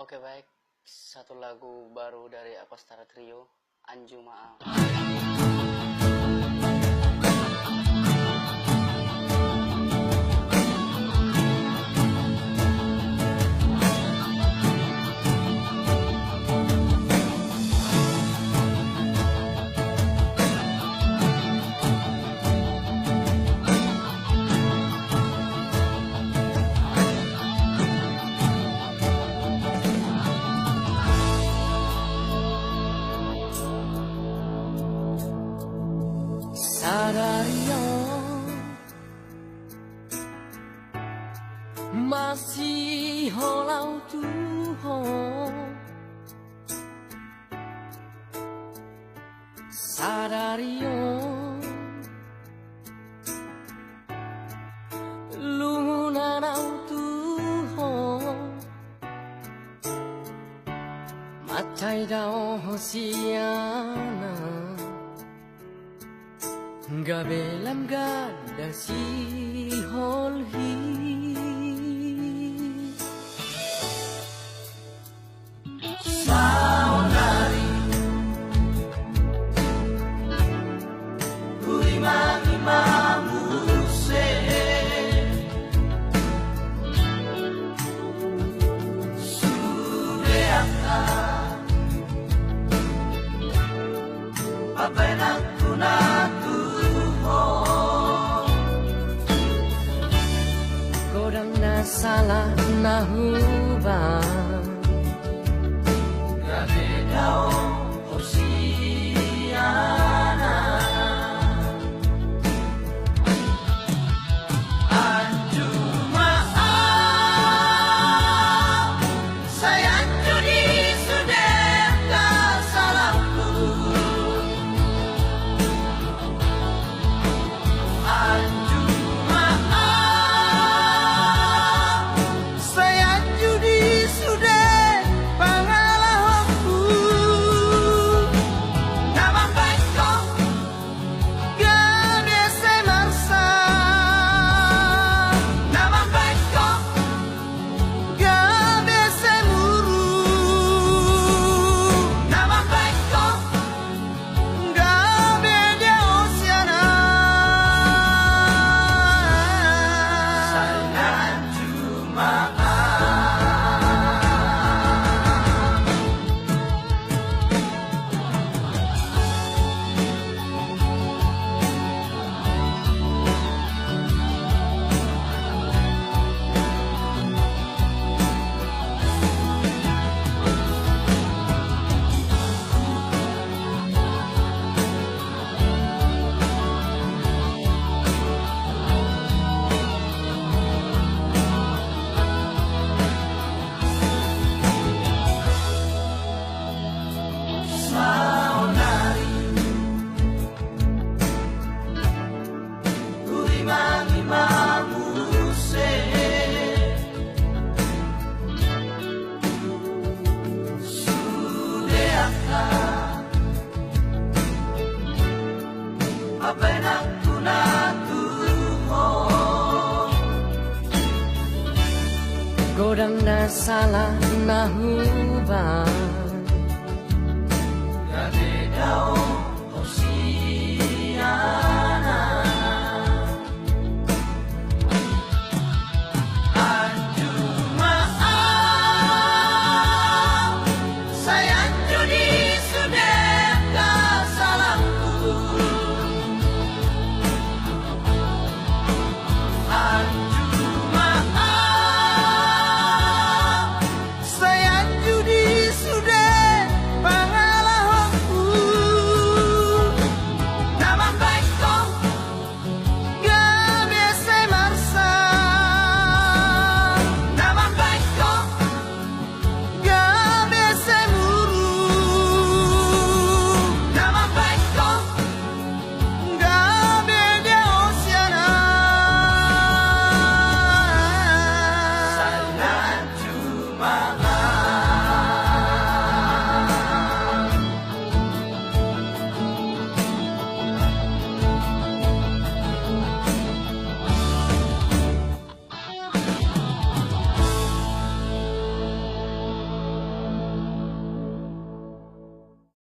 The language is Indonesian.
Oke baik, satu lagu baru dari Akostara Trio, Anju Maaf. Sadario masih holau Tuhan, Sadario lunanau Tuhan, matai dao hosiana gabelam gada si holhi saudari imam se sudeaka apa yang kunatu salah nahuban gabe dao hosiana Anju maaf saya judi sudah salahku Anju godang na salah nahuban gabe dao hosiana Anju maaf saya judi sudah salahku Anju my